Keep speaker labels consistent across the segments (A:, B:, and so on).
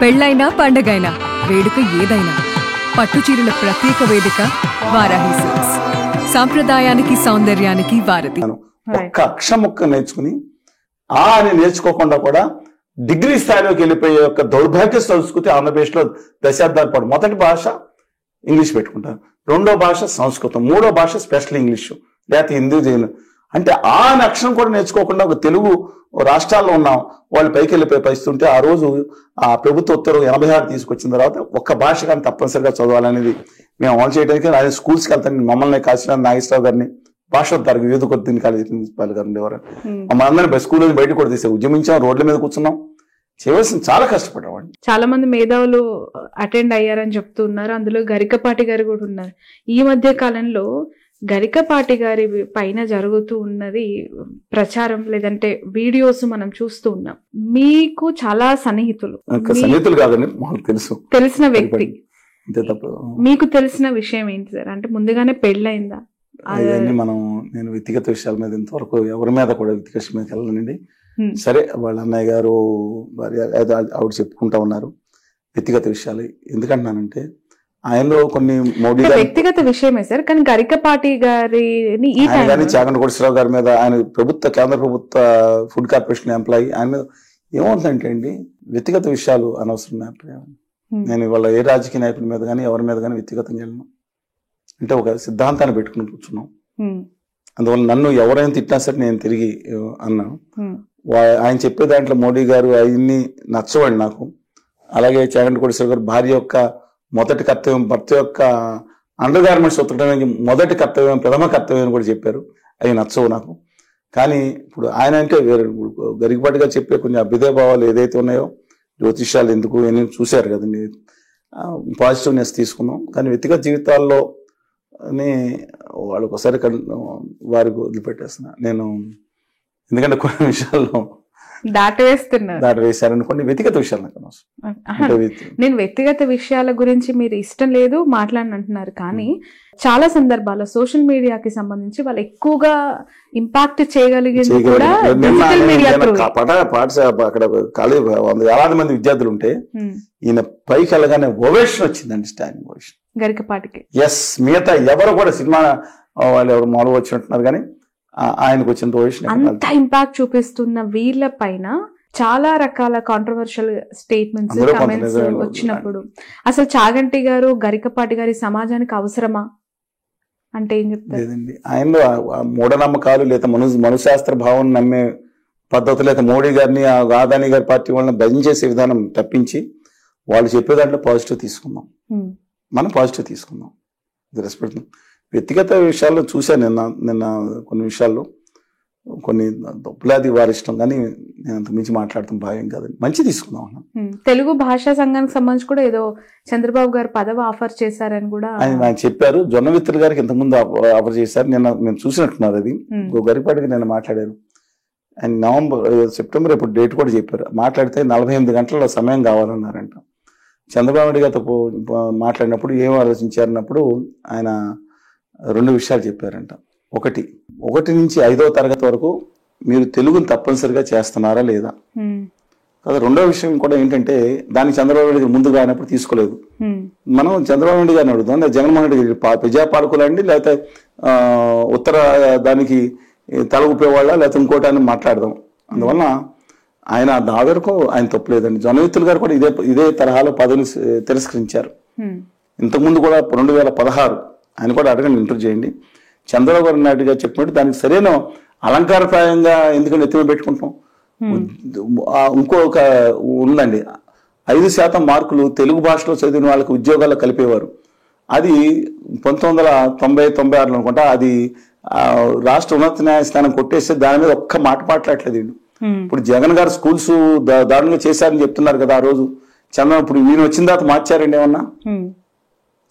A: పెళ్ళైనా పండగైనా వేడుక ఏదైనా పట్టుచీరల ప్రత్యేక వేదిక వారాహి సిల్క్స్. సాంప్రదాయానికి సౌందర్యానికి వారధి.
B: ఒక్క అక్షముక్క నేర్చుకుని అని నేర్చుకోకుండా కూడా డిగ్రీ స్థాయిలోకి వెళ్ళిపోయే యొక్క దౌర్భాగ్య సంస్కృతి ఆంధ్రప్రదేశ్లో దశాబ్దాల పాటు. మొదటి భాష ఇంగ్లీష్ పెట్టుకుంటారు, రెండో భాష సంస్కృతం, మూడో భాష స్పెషల్ ఇంగ్లీషు లేకపోతే హిందీ చేయను. అంటే ఆ అక్షరం కూడా నేర్చుకోకుండా ఒక తెలుగు రాష్ట్రాల్లో ఉన్నాం వాళ్ళు పైకి వెళ్ళిపోయి పరిస్థితుంటే ఆ రోజు ఆ ప్రభుత్వ ఉత్తర్వు 86 తీసుకొచ్చిన తర్వాత ఒక్క భాష కానీ తప్పనిసరిగా చదవాలనేది మేము అమలు చేయడానికి ఆయన స్కూల్స్కి వెళ్తాను. మమ్మల్ని కాశీనాథ్ నాగేశ్వరరావు గారిని భాషోద్ధార వివిధ కొద్ది కాలేజీ ప్రిన్సిపాల్ గారు ఉండేవారు. మమ్మల్ని అందరినీ స్కూల్ నుంచి బయటకు కూడా తీసే ఉద్యమించాం, రోడ్ల మీద కూర్చున్నాం, చేయవలసింది చాలా కష్టపడ్డామండి.
C: చాలా మంది మేధావులు అటెండ్ అయ్యారని చెప్తున్నారు, అందులో గరికపాటి గారు కూడా ఉన్నారు. ఈ మధ్య కాలంలో గరికపాటి గారి పైన జరుగుతూ ఉన్నది ప్రచారం లేదంటే వీడియోస్ మనం చూస్తూ ఉన్నాం. మీకు చాలా సన్నిహితులు
B: కాదండి, మాకు
C: తెలిసిన వ్యక్తి, మీకు తెలిసిన విషయం ఏంటి సార్? అంటే ముందుగానే పెళ్ళయిందా?
B: నేను వ్యక్తిగత విషయాల మీద ఇంతవరకు ఎవరి మీద కూడా వ్యక్తిగత మీద వెళ్ళనండి. సరే వాళ్ళ అన్నయ్య గారు ఆవిడ చెప్పుకుంటా ఉన్నారు వ్యక్తిగత విషయాలు. ఎందుకంటున్నానంటే ఆయనలో కొన్ని మోడీ
C: వ్యక్తిగత విషయమే సార్, కానీ గరికపాటి గారిని
B: చాగంటి కోటేశ్వరరావు గారి మీద, ఆయన కేంద్ర ప్రభుత్వ ఫుడ్ కార్పొరేషన్ ఎంప్లాయీ, ఆయన మీద ఏమవుతుందంటే అండి వ్యక్తిగత విషయాలు అనవసరం. నేను ఇవాళ ఏ రాజకీయ నాయకుడి మీద కానీ ఎవరి మీద కానీ వ్యక్తిగతంగా వెళ్ళను. అంటే ఒక సిద్ధాంతాన్ని పెట్టుకుని కూర్చున్నాం. అందువల్ల నన్ను ఎవరైనా తిట్టినా సరే నేను తిరిగి అన్నాను. ఆయన చెప్పే దాంట్లో మోడీ గారు అవన్నీ నచ్చవండి నాకు. అలాగే చాగంటి కోటేశ్వరరావు గారు భార్య యొక్క మొదటి కర్తవ్యం భర్త యొక్క అండర్ గార్మెంట్స్ ఉతకడానికి మొదటి కర్తవ్యం ప్రథమ కర్తవ్యం అని కూడా చెప్పారు. అవి నచ్చవు నాకు. కానీ ఇప్పుడు ఆయన అంటే గరికపాటిగా చెప్పే కొన్ని అభ్యుదయ భావాలు ఏదైతే ఉన్నాయో జ్యోతిష్యాలు ఎందుకు అని చూశారు కదండి, పాజిటివ్నెస్ తీసుకున్నాం. కానీ వ్యక్తిగత జీవితాల్లో వాళ్ళు ఒకసారి వారికి వదిలిపెట్టేస్తున్నా నేను. ఎందుకంటే కొన్ని విషయాల్లో దాటవేశారని కొన్ని వ్యక్తిగత విషయాలు
C: నేను వ్యక్తిగత విషయాల గురించి మీరు ఇష్టం లేదు మాట్లాడినంటున్నారు, కానీ చాలా సందర్భాల్లో సోషల్ మీడియాకి సంబంధించి వాళ్ళు ఎక్కువగా ఇంపాక్ట్ చేయగలిగింది కూడా డిజిటల్ మీడియా త్రూ.
B: అక్కడ కాలేజీ వేలాది మంది విద్యార్థులు ఉంటే ఈయన పైకి వెళ్ళగానే ఓవేషన్ వచ్చిందండి, స్టాండింగ్ ఓవేషన్
C: గరికపాటికి.
B: ఎస్, మిగతా ఎవరు కూడా సినిమా వాళ్ళు ఎవరు మామూలుగా వచ్చినట్టున్నారు కానీ ఆయనకు వచ్చిన ఓవేషన్.
C: అంత ఇంపాక్ట్ చూపిస్తున్న వీళ్ళ పైన చాలా రకాల కాంట్రవర్షియల్ స్టేట్మెంట్స్ కామెంట్స్ వచ్చినప్పుడు అసలు చాగంటి గారు గరికపాటి గారి సమాజానికి అవసరమా అంటే ఏం చెప్తారు?
B: లేదండి, ఆయనలో మూఢనమ్మకాలు లేదా మనుశాస్త్ర భావం నమ్మే పద్ధతులు లేదా మోడీ గారిని అదానీ గారి పార్టీ వాళ్ళని భజించేసే విధానం తప్పించి వాళ్ళు చెప్పే దాంట్లో పాజిటివ్ తీసుకుందాం, మనం పాజిటివ్ తీసుకుందాం, రెస్పెక్ట్. వ్యక్తిగత విషయాల్లో చూశాను నిన్న కొన్ని విషయాల్లో కొన్ని తప్పులాది వారి ఇష్టం, కానీ నేను అంత మించి మాట్లాడతాం భావ్యం కాదండి, మంచి తీసుకుందాం.
C: తెలుగు భాషా సంఘానికి సంబంధించి కూడా ఏదో చంద్రబాబు గారు పదవి ఆఫర్ చేశారని కూడా
B: ఆయన చెప్పారు. జొన్నవిత్తులు గారికి ఇంతకుముందు ఆఫర్ చేశారు, నిన్న మేము చూసినట్టున్నారు. అది గరిపాటికి నేను మాట్లాడారు. ఆయన సెప్టెంబర్ ఇప్పుడు డేట్ కూడా చెప్పారు. మాట్లాడితే 48 గంటల సమయం కావాలన్నారంట. చంద్రబాబు నాయుడు గారితో మాట్లాడినప్పుడు ఏం ఆలోచించారన్నప్పుడు ఆయన 2 విషయాలు చెప్పారంట. ఒకటి నుంచి 5వ తరగతి వరకు మీరు తెలుగుని తప్పనిసరిగా చేస్తున్నారా లేదా. కదా, రెండో విషయం కూడా ఏంటంటే దాన్ని చంద్రబాబు నాయుడు ముందు కానప్పుడు తీసుకోలేదు. మనం చంద్రబాబు నాయుడు గారిని అడుగుదాం, లేదా జగన్మోహన్ రెడ్డి గారి ప్రజాపాలకులండి, లేకపోతే ఉత్తర దానికి తల ఊపేవాళ్ళ, లేకపోతే ఇంకోటి అని మాట్లాడదాం. అందువల్ల ఆయన దాదాపు ఆయన తప్పులేదండి. జొన్నవిత్తులు గారు కూడా ఇదే తరహాలో పదవిని తిరస్కరించారు. ఇంతకుముందు కూడా 2016 ఆయన కూడా అడగండి, ఇంటర్వ్యూ చేయండి. చంద్రబాబు నాయుడు గారు చెప్పినట్టు దానికి సరైన అలంకారప్రాయంగా ఎందుకంటే ఎత్తిమే పెట్టుకుంటాం. ఇంకొక ఉందండి, 5% మార్కులు తెలుగు భాషలో చదివిన వాళ్ళకి ఉద్యోగాల్లో కలిపేవారు. అది 1990-96 అనుకుంటా. అది రాష్ట్ర ఉన్నత న్యాయస్థానం కొట్టేస్తే దాని మీద ఒక్క మాట మాట్లాడలేదు. ఇప్పుడు జగన్ గారు స్కూల్స్ దారుణంగా చేశారని చెప్తున్నారు కదా. ఆ రోజు ఇప్పుడు ఈయన వచ్చిన తర్వాత మార్చారండి ఏమన్నా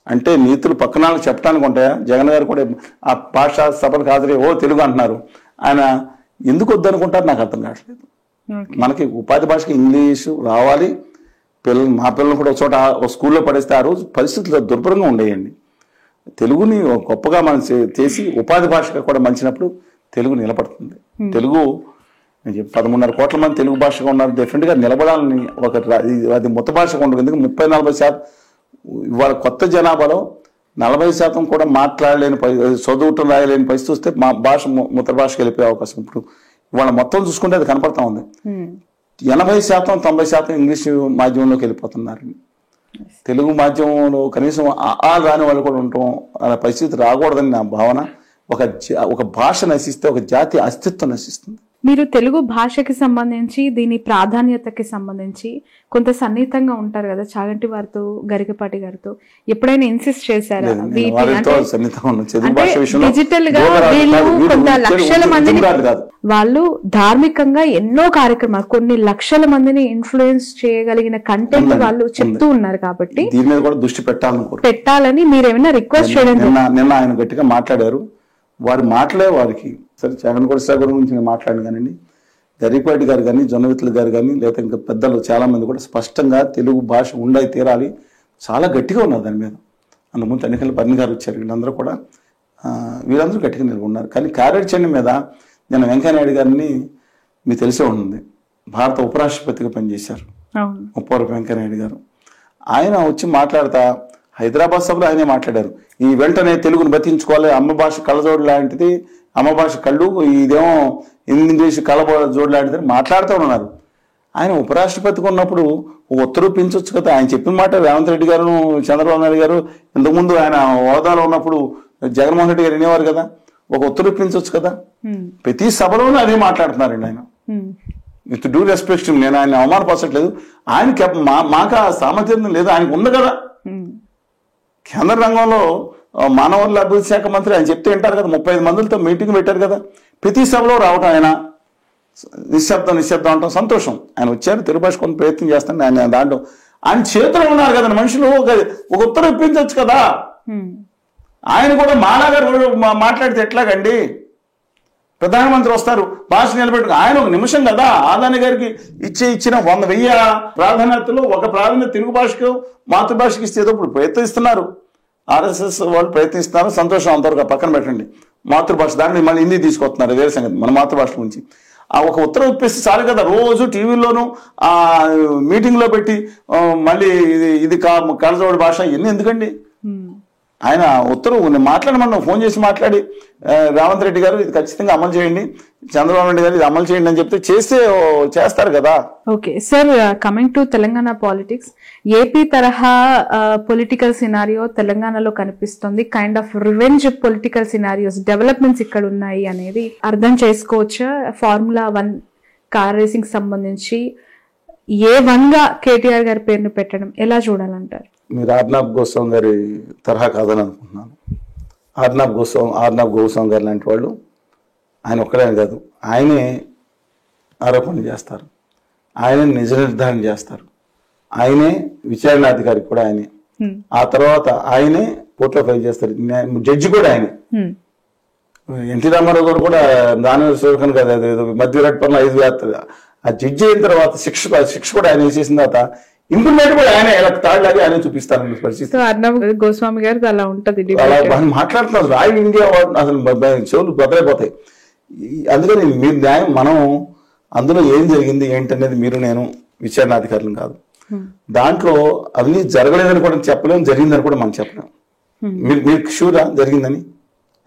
B: అంటే నీతులు పక్కన చెప్పడానికి ఉంటాయా? జగన్ గారు కూడా ఆ భాషా సభలకు హాజరై తెలుగు అంటున్నారు. ఆయన ఎందుకు వద్దనుకుంటారు నాకు అర్థం కావట్లేదు. మనకి ఉపాధి భాషకి ఇంగ్లీషు రావాలి. మా పిల్లలు కూడా ఒక చోట స్కూల్లో పడేస్తే ఆ రోజు పరిస్థితులు దుర్భరంగా ఉండేయండి. తెలుగుని గొప్పగా మనం చేసి ఉపాధి భాషగా కూడా మంచినప్పుడు తెలుగు నిలబడుతుంది. తెలుగు నేను చెప్పి 13.5 కోట్ల మంది తెలుగు భాషగా ఉన్నారు. డెఫినెట్గా నిలబడాలని అది మొత్త భాషగా ఉండదు. ఎందుకంటే 30-40% ఇవాళ కొత్త జనాభాలో 40% కూడా మాట్లాడలేని చదువుటం రాయలేని పరిస్థితి వస్తే మా భాష ముద్ర భాషకి వెళ్ళిపోయే అవకాశం. ఇప్పుడు ఇవాళ మొత్తం చూసుకుంటే అది కనపడతా ఉంది. 80% 90% ఇంగ్లీష్ మాధ్యమంలోకి వెళ్ళిపోతున్నారు. తెలుగు మాధ్యమంలో కనీసం రాని వాళ్ళు కూడా ఉండటం అలా పరిస్థితి రాకూడదని నా భావన. ఒక భాష నశిస్తే ఒక జాతి అస్తిత్వం నశిస్తుంది.
C: మీరు తెలుగు భాషకి సంబంధించి దీని ప్రాధాన్యతకి సంబంధించి కొంత సన్నిహితంగా ఉంటారు కదా చాగంటి వారితో, గరికపాటి గారితో, ఎప్పుడైనా ఇన్సిస్ట్ చేశారా? డిజిటల్ గా వీళ్ళు కొంత లక్షల మందిని, వాళ్ళు ధార్మికంగా ఎన్నో కార్యక్రమాలు కొన్ని లక్షల మందిని ఇన్ఫ్లుయెన్స్ చేయగలిగిన కంటెంట్ వాళ్ళు చెప్తూ ఉన్నారు కాబట్టి
B: దీని మీద కూడా దృష్టి
C: పెట్టాలని మీరు ఏమైనా రిక్వెస్ట్ చేయడం?
B: నిన్న ఆయన గట్టిగా మాట్లాడారు. వారు మాట్లాడే వారికి సరే జగన్ సార్ గురించి నేను మాట్లాడిన కానండి, గరికపాటి గారు కానీ, జొన్నవిత్తుల గారు కానీ, లేదా ఇంకా పెద్దలు చాలా మంది కూడా స్పష్టంగా తెలుగు భాష ఉండయి తీరాలి చాలా గట్టిగా ఉన్నారు దాని మీద. అందుముందు తనిఖీల పర్ని గారు వచ్చారు. వీళ్ళందరూ కూడా వీళ్ళందరూ గట్టిగా నిలబడినారు. కానీ క్యారెట్ చెన్ని మీద నేను వెంకయ్యనాయుడు గారిని మీకు తెలిసే ఉంటుంది, భారత ఉపరాష్ట్రపతిగా పనిచేశారు ముప్పవరపు వెంకయ్యనాయుడు గారు. ఆయన వచ్చి మాట్లాడతా హైదరాబాద్ సభలో ఆయనే మాట్లాడారు. ఈ వెంటనే తెలుగును బతికించుకోవాలి, అమ్మ భాష కళ్ళజోడు లాంటిది, అమ్మ భాష కళ్ళు, ఇదేమో ఇంగ్లీష్ కళ్ళజోడు లాంటిది మాట్లాడుతూ ఉన్నారు. ఆయన ఉపరాష్ట్రపతిగా ఉన్నప్పుడు ఉత్తర్వు పెంచవచ్చు కదా. ఆయన చెప్పిన మాట రేవంత్ రెడ్డి గారు, చంద్రబాబు నాయుడు గారు ఇంతకుముందు ఆయన హోదాలో ఉన్నప్పుడు జగన్మోహన్ రెడ్డి గారు వినేవారు కదా, ఒక ఉత్తర్వు పెంచవచ్చు కదా. ప్రతి సభలోనూ అదే మాట్లాడుతున్నారండి ఆయన. విత్ డ్యూ రెస్పెక్ట్, నేను ఆయన అవమానపరచట్లేదు. ఆయనకి మాకు ఆ సామర్థ్యం లేదు, ఆయనకు ఉంది కదా. కేంద్ర రంగంలో మానవ వనరుల అభివృద్ధి శాఖ మంత్రి ఆయన చెప్తే వింటారు కదా. 35 మందితో మీటింగ్ పెట్టారు కదా. ప్రతి సభలో రావటం, ఆయన నిశ్శబ్దం అంటాం సంతోషం. ఆయన వచ్చారు, తెలుగు భాష కొంత ప్రయత్నం చేస్తాను. ఆయన దాంట్లో ఆయన చేతిలో ఉన్నారు కదా మనుషులు, ఒక ఉత్తరం ఇప్పించవచ్చు కదా. ఆయన కూడా మాలాగా మాట్లాడితే ఎట్లాగండి? ప్రధానమంత్రి వస్తారు, భాష నిలబెట్టుకు ఆయన ఒక నిమిషం కదా. ఆదాని గారికి ఇచ్చిన 100,000 ప్రాధాన్యతలో ఒక ప్రాధాన్యత తెలుగు భాషకు, మాతృభాషకి ఇస్తే ఇప్పుడు ప్రయత్నిస్తున్నారు. RSS వాళ్ళు ప్రయత్నిస్తున్నారు, సంతోషం. అంతవరకు పక్కన పెట్టండి. మాతృభాష దాన్ని మళ్ళీ హిందీ తీసుకొస్తున్నారు, వేరే సంగతి. మన మాతృభాష నుంచి ఆ ఒక ఉత్తరం ఇప్పిస్తే చాలు కదా. రోజు టీవీలోను మీటింగ్లో పెట్టి మళ్ళీ ఇది కళ్ళజోడు భాష ఇవన్నీ ఎందుకండి? ఆయన ఉత్తర్వు మాట్లాడమన్నా ఫోన్ చేసి మాట్లాడి రేవంత్ రెడ్డి గారు ఇది ఖచ్చితంగా అమలు చేయండి, చంద్రబాబు నాయుడు గారు ఇది అమలు చేయండి అని చెప్తే చేస్తారు కదా.
C: Okay sir, coming to Telangana politics, AP తరహా పొలిటికల్ సినారియో తెలంగాణలో కనిపిస్తుంది. Kind of revenge political scenarios developments ఇక్కడ ఉన్నాయి అనేది అర్థం చేసుకోవచ్చా? Formula 1 కార్ రేసింగ్ సంబంధించి A1 గా కేటీఆర్ గారి పేరును పెట్టడం ఎలా చూడాలంటారు?
B: మీరు ఆర్నాబ్ గోస్వామి గారి తరహా కాదని అనుకుంటున్నాను. ఆర్నాబ్ గోస్వామి గారు లాంటి వాళ్ళు ఆయన ఒక్కడే కాదు, ఆయనే ఆరోపణలు చేస్తారు, ఆయనే నిజ నిర్ధారణ చేస్తారు, ఆయనే విచారణాధికారి కూడా ఆయనే, ఆ తర్వాత ఆయనే కోర్టులో ఫైల్ చేస్తారు, జడ్జి కూడా ఆయనే. ఎన్టీ రామారావు గారు కూడా దాని సోకన్ కదా, మధ్యరాట్ పనులు 5 వేస్తారు. ఆ జడ్జి అయిన తర్వాత శిక్ష కూడా ఆయన వేసేసిన తర్వాత ఇంప్లిమెంట్ కూడా ఆయన ఇలా తాళ్ళలాగే ఆయన చూపిస్తారని పరిస్థితి.
C: అర్ణబ్ గోస్వామి గారు అలా ఉంటది,
B: అలా మాట్లాడుతున్నారు. రాయల్ ఇండియా అసలు చెవులు బదలైపోతాయి. అందుకని మీరు న్యాయం, మనం అందులో ఏం జరిగింది ఏంటనేది మీరు నేను విచారణాధికారులు కాదు. దాంట్లో అవినీతి జరగలేదని కూడా చెప్పలేము, జరిగిందని కూడా మనం చెప్పలేము. మీరు షూరా జరిగిందని,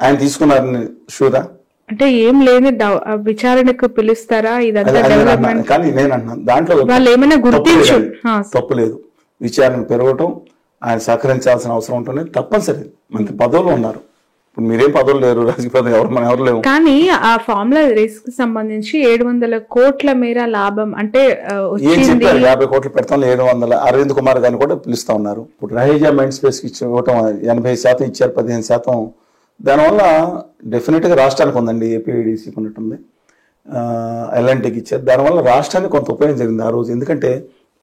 B: ఆయన తీసుకున్నారని షూరా?
C: అంటే ఏం లేని విచారణకు పిలుస్తారా? ఇదంతా డెవలప్మెంట్.
B: కానీ నేను అన్నాను దాంట్లో తప్పు లేదు. విచారణ పెరగటం, ఆయన సహకరించాల్సిన అవసరం ఉంటుంది, తప్పనిసరి. మంత్రి పదవులు ఉన్నారు, ఇప్పుడు మీరేం పదవులు లేరు, రాజకీయ పదవులు ఎవరు లేవు.
C: కానీ ఆ ఫార్ములా రేస్ కి సంబంధించి 700 కోట్ల మేర లాభం అంటే
B: ఏం చెప్పారు? 50 కోట్లు పెడతాం, 700. అరవింద్ కుమార్ గారిని కూడా పిలుస్తా ఉన్నారు. ఇప్పుడు రహేజా మైండ్ స్పేస్ ఇవ్వటం 80% ఇచ్చారు, 15%. దానివల్ల డెఫినెట్గా రాష్ట్రానికి ఉందండి, ఏపీఐడిసికి ఉన్నట్టుంది, ఎల్ఎన్టీకి ఇచ్చారు. దానివల్ల రాష్ట్రానికి కొంత ఉపయోగం జరిగింది ఆ రోజు. ఎందుకంటే